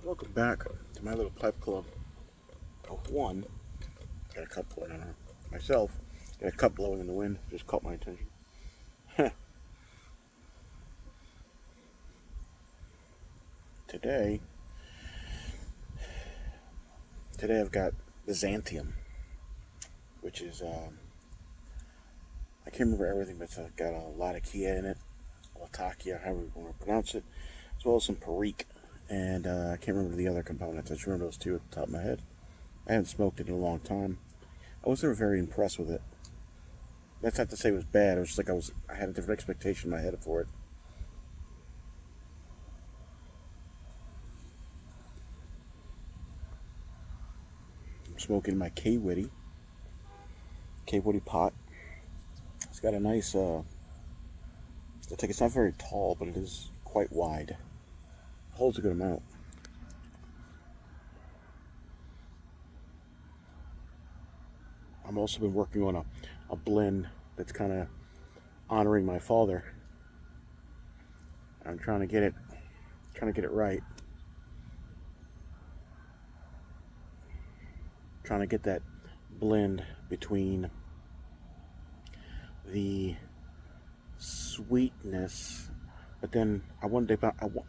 Welcome back to my little pipe club of one. Got a cup blowing on myself. Got a cup blowing in the wind. Just caught my attention. today, today I've got Byzantium, which is I can't remember everything, but it's got a lot of Kia in it, Latakia, however you want to pronounce it, as well as some Perique, and I can't remember the other components. I just remember those two at the top of my head. I haven't smoked it in a long time. I was never very impressed with it. That's not to say it was bad. It was just like I had a different expectation in my head for it. I'm smoking my K-Witty pot. It's got a nice, it's not very tall, but it is quite wide. Holds a good amount. I'm also been working on a blend that's kind of honoring my father. I'm trying to get it right. Trying to get that blend between the sweetness, but then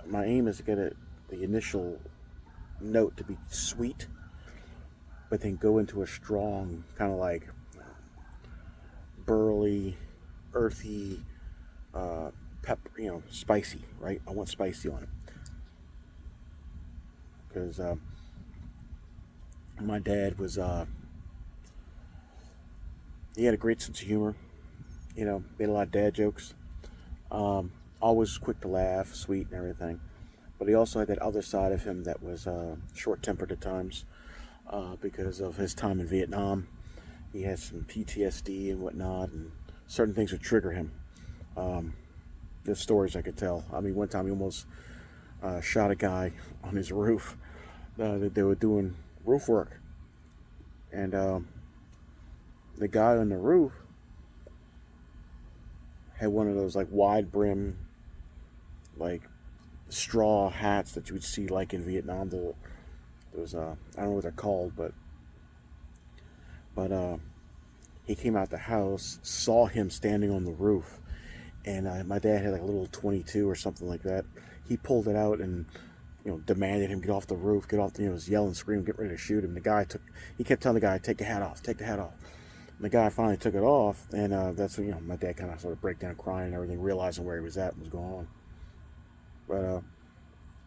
my aim is to get the initial note to be sweet, but then go into a strong kind of like burly, earthy, pepper, spicy, right? I want spicy on it because my dad was he had a great sense of humor. Made a lot of dad jokes. Always quick to laugh, sweet and everything. But he also had that other side of him that was short-tempered at times because of his time in Vietnam. He had some PTSD and whatnot, and certain things would trigger him. There's stories I could tell. I mean, one time he almost shot a guy on his roof. They were doing roof work, and the guy on the roof had one of those like wide brim, like straw hats that you would see like in Vietnam. There was I don't know what they're called, but he came out the house, saw him standing on the roof, and my dad had like a little 22 or something like that. He pulled it out and demanded him get off the roof, get off. Was yelling, screaming, get ready to shoot him. He kept telling the guy, take your hat off, take the hat off. And the guy finally took it off, and that's when my dad kind of sort of break down crying and everything, realizing where he was at and what's going on. But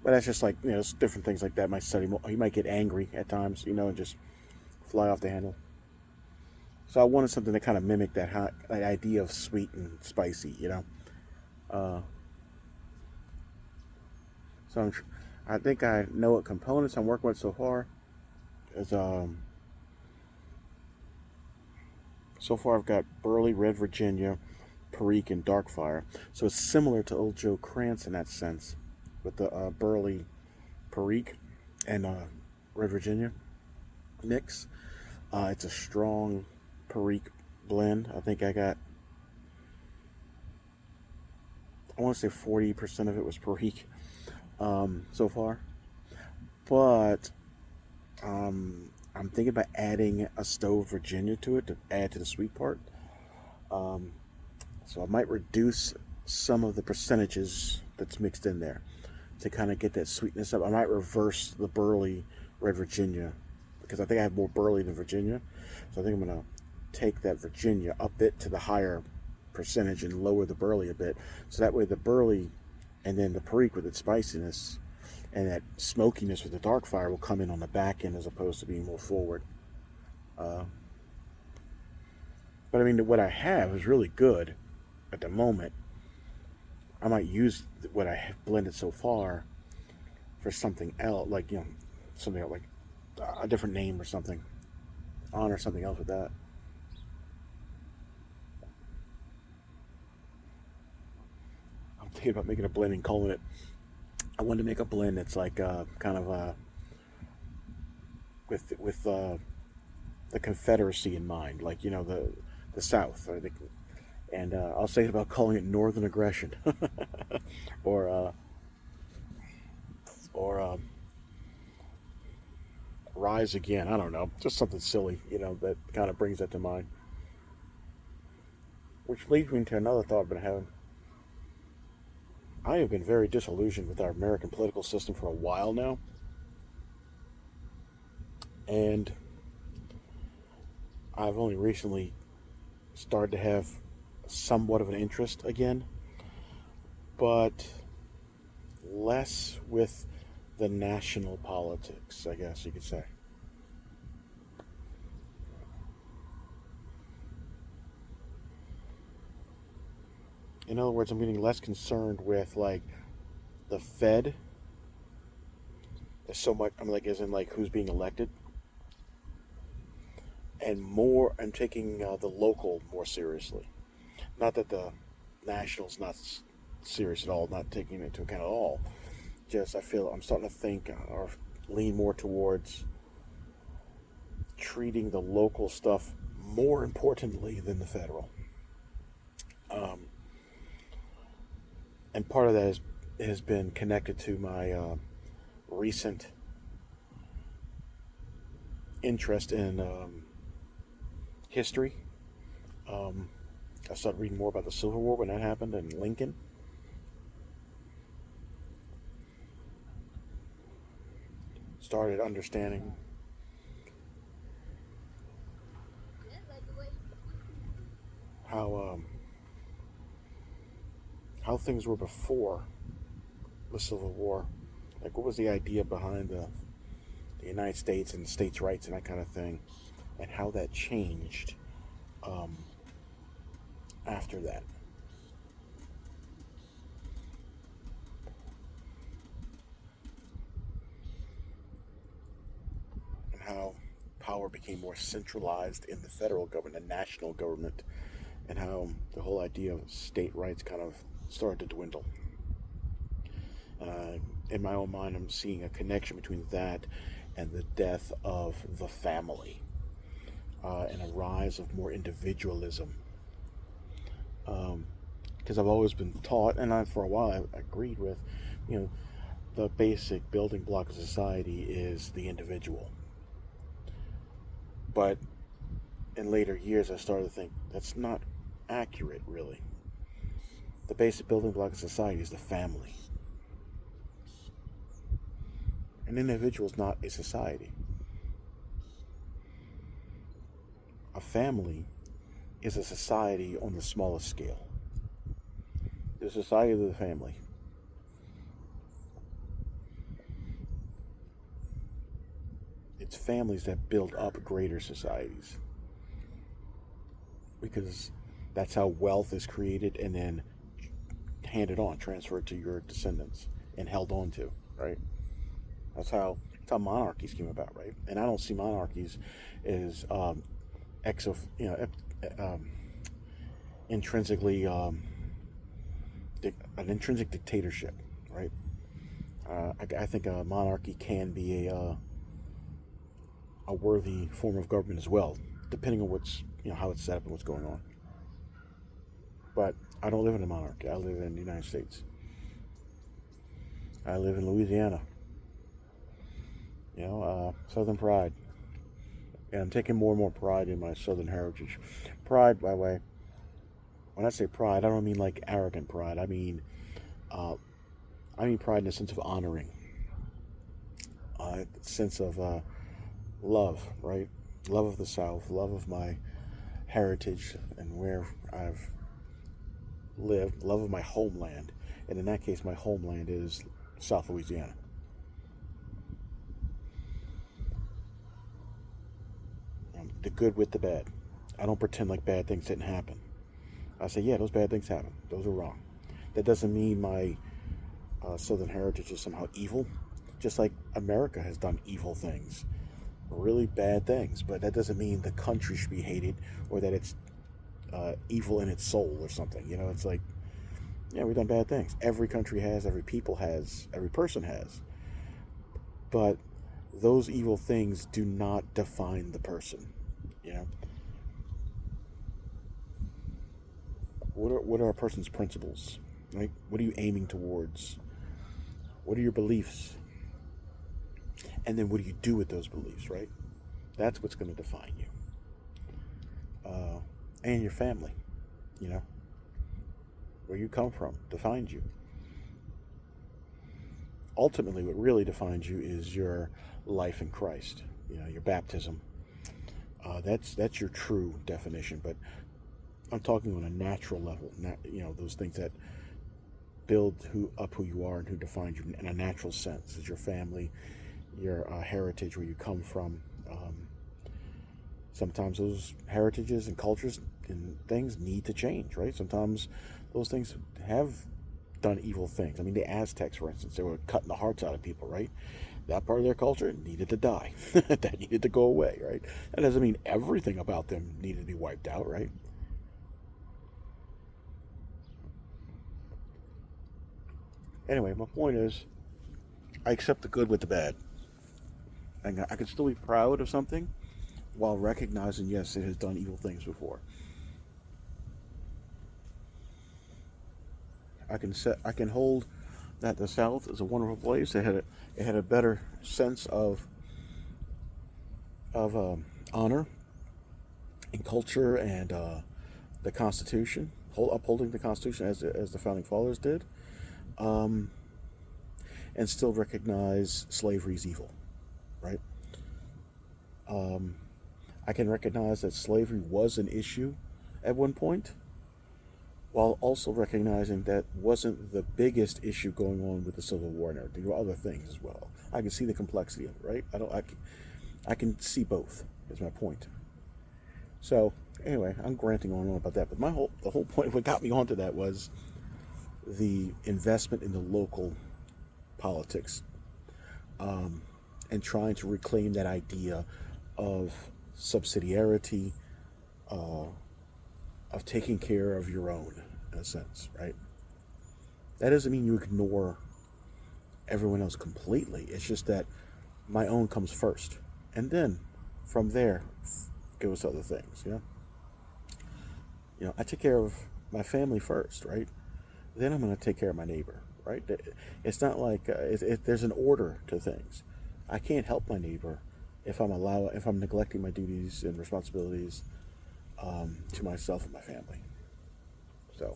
that's just like it's different things like that. He might get angry at times, and just fly off the handle. So I wanted something to kind of mimic that idea of sweet and spicy. So I think I know what components I'm working with so far. So far I've got Burley, Red Virginia, Perique, and Darkfire. So it's similar to Old Joe Krantz in that sense, with the Burley, Perique, and Red Virginia mix. It's a strong Perique blend. I think I want to say 40% of it was Perique so far. But I'm thinking about adding a Stove Virginia to it to add to the sweet part. So I might reduce some of the percentages that's mixed in there to kind of get that sweetness up. I might reverse the Burley Red Virginia because I think I have more Burley than Virginia. So I think I'm going to take that Virginia up it to the higher percentage and lower the Burley a bit. So that way the Burley and then the Perique with its spiciness and that smokiness with the Darkfire will come in on the back end as opposed to being more forward. But I mean, what I have is really good at the moment. I might use what I have blended so far for something else, like something else, like a different name or something, honor something else with that. I'm thinking about making a blend and calling it. I wanted to make a blend that's like kind of with the Confederacy in mind, like the South, and I'll say about calling it Northern Aggression, or rise again. I don't know, just something silly, that kind of brings that to mind. Which leads me into another thought I've been having. I have been very disillusioned with our American political system for a while now, and I've only recently started to have somewhat of an interest again, but less with the national politics, I guess you could say. In other words, I'm getting less concerned with like the Fed. There's so much. I'm like, as in like who's being elected, and more. I'm taking the local more seriously. Not that the national's not serious at all. Not taking it into account at all. Just I feel I'm starting to think or lean more towards treating the local stuff more importantly than the federal. Um, and part of that has been connected to my recent interest in history. Um, I started reading more about the Civil War when that happened and Lincoln. Started understanding how how things were before the Civil War. Like, what was the idea behind the United States and states' rights and that kind of thing, and how that changed um, after that, and how power became more centralized in the federal government, the national government, and how the whole idea of state rights kind of started to dwindle. Uh, in my own mind, I'm seeing a connection between that and the death of the family and a rise of more individualism. Because I've always been taught, and for a while I agreed with, you know, the basic building block of society is the individual. But in later years, I started to think that's not accurate, really. The basic building block of society is the family. An individual is not a society. A family is a society on the smallest scale. The society of the family. It's families that build up greater societies. Because that's how wealth is created and then handed on, transferred to your descendants, and held on to, right? That's how monarchies came about, right? And I don't see monarchies as um, intrinsically an intrinsic dictatorship, right? I think a monarchy can be a worthy form of government as well, depending on how it's set up and what's going on. But I don't live in a monarchy. I live in the United States. I live in Louisiana. Southern pride. And I'm taking more and more pride in my Southern heritage. Pride, by the way, when I say pride, I don't mean like arrogant pride. Uh, I mean pride in the sense of honoring, sense of love, right? Love of the South, love of my heritage and where I've lived, love of my homeland. And in that case, my homeland is South Louisiana. The good with the bad. I don't pretend like bad things didn't happen. I say, yeah, those bad things happen. Those are wrong. That doesn't mean my Southern heritage is somehow evil. Just like America has done evil things, really bad things. But that doesn't mean the country should be hated or that it's evil in its soul or something. It's like, yeah, we've done bad things. Every country has, every people has, every person has. But those evil things do not define the person. You know, what are a person's principles? Right? What are you aiming towards? What are your beliefs? And then what do you do with those beliefs, right? That's what's going to define you. And your family, you know, where you come from defines you. Ultimately, what really defines you is your life in Christ, you know, your baptism. That's your true definition, but I'm talking on a natural level, you know, those things that build who you are and who defines you in a natural sense. Is your family, your heritage, where you come from. Sometimes those heritages and cultures and things need to change, right? Sometimes those things have done evil things. I mean, the Aztecs, for instance, they were cutting the hearts out of people, right? That part of their culture needed to die. That needed to go away, right? That doesn't mean everything about them needed to be wiped out, right? Anyway, my point is, I accept the good with the bad. And I can still be proud of something while recognizing, yes, it has done evil things before. I can hold that the South is a wonderful place. It had a better sense of honor and culture and the Constitution, upholding the Constitution as the founding fathers did, um, and still recognize slavery is evil, right? Um, I can recognize that slavery was an issue at one point, while also recognizing that wasn't the biggest issue going on with the Civil War and everything. There were other things as well. I can see the complexity of it, right? I can see both. Is my point. So anyway, I'm granting on and on about that. But the whole point, what got me onto that was the investment in the local politics, um, and trying to reclaim that idea of subsidiarity, uh, of taking care of your own, in a sense, right? That doesn't mean you ignore everyone else completely. It's just that my own comes first, and then from there goes other things. I take care of my family first, right? Then I'm going to take care of my neighbor, right? It's not like there's an order to things. I can't help my neighbor if I'm neglecting my duties and responsibilities, to myself and my family. So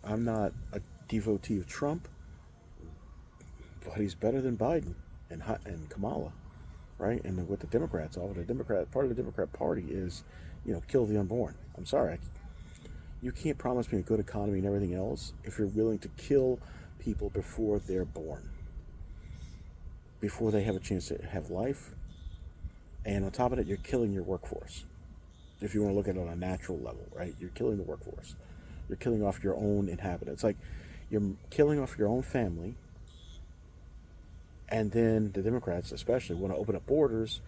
I'm not a devotee of Trump, but he's better than Biden and Kamala, right? And what the Democrats are, the Democrat part of the Democrat Party is, kill the unborn. I'm sorry, you can't promise me a good economy and everything else if you're willing to kill people before they're born, before they have a chance to have life, and on top of it, you're killing your workforce. If you want to look at it on a natural level, right? You're killing the workforce. You're killing off your own inhabitants. Like you're killing off your own family, and then the Democrats, especially, want to open up borders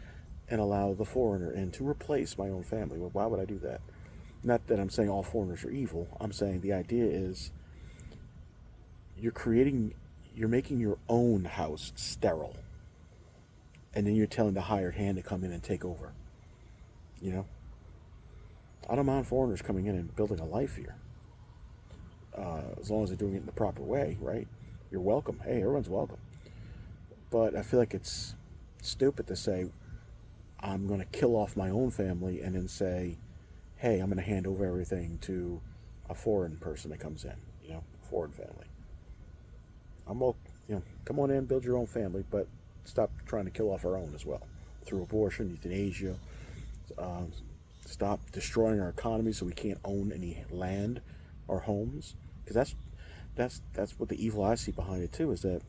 and allow the foreigner in to replace my own family. Well, why would I do that? Not that I'm saying all foreigners are evil. I'm saying the idea is you're making your own house sterile, and then you're telling the hired hand to come in and take over. You know, I don't mind foreigners coming in and building a life here, as long as they're doing it in the proper way, right? You're welcome. Hey, everyone's welcome. But I feel like it's stupid to say I'm going to kill off my own family and then say, hey, I'm going to hand over everything to a foreign person that comes in, foreign family. Come on in, build your own family, but stop trying to kill off our own as well through abortion, euthanasia. Stop destroying our economy so we can't own any land or homes, because that's what the evil I see behind it too, is that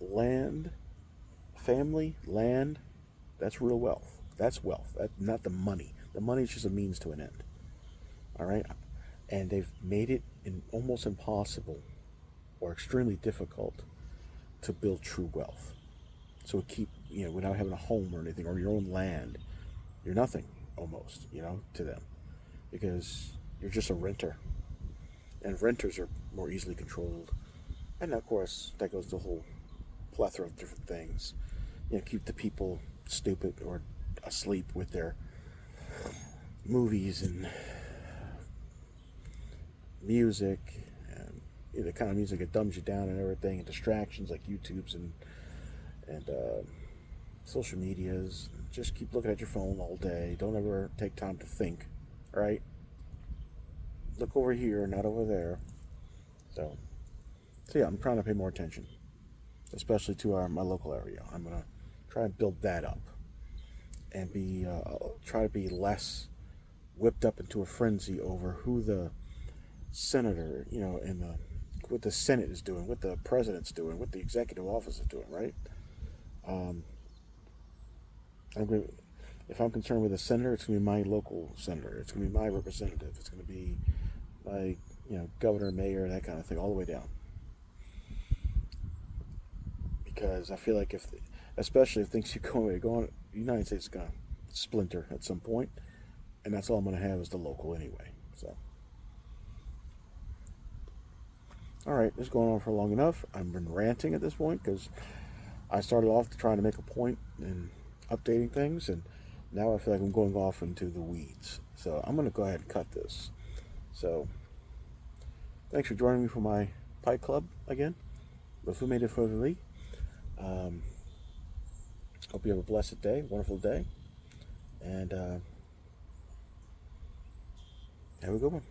land, family, land, that's real wealth. That's wealth. Not the money. The money is just a means to an end. All right, and they've made it almost impossible or extremely difficult to build true wealth. So without having a home or anything or your own land, you're nothing almost, to them, because you're just a renter, and renters are more easily controlled. And of course, that goes to a whole plethora of different things. Keep the people stupid or asleep with their movies and music and the kind of music that dumbs you down and everything, and distractions like YouTube's and social medias. Just keep looking at your phone all day. Don't ever take time to think, right? Look over here, not over there. So yeah, I'm trying to pay more attention, especially to my local area. I'm gonna try and build that up and be try to be less whipped up into a frenzy over who the senator, and what the Senate is doing, what the president's doing, what the executive office is doing, right? Um, I'm going if I'm concerned with a senator, it's going to be my local senator. It's going to be my representative. It's going to be my, governor, mayor, that kind of thing, all the way down. Because I feel like especially if things keep going, the United States is going to splinter at some point, and that's all I'm going to have is the local anyway. So, all right, this is going on for long enough. I've been ranting at this point because I started off trying to make a point and updating things, and now I feel like I'm going off into the weeds. So I'm going to go ahead and cut this. So thanks for joining me for my Pie Club again with Fluer-De-Lys. Um, Hope you have a blessed day, wonderful day, and have a good one.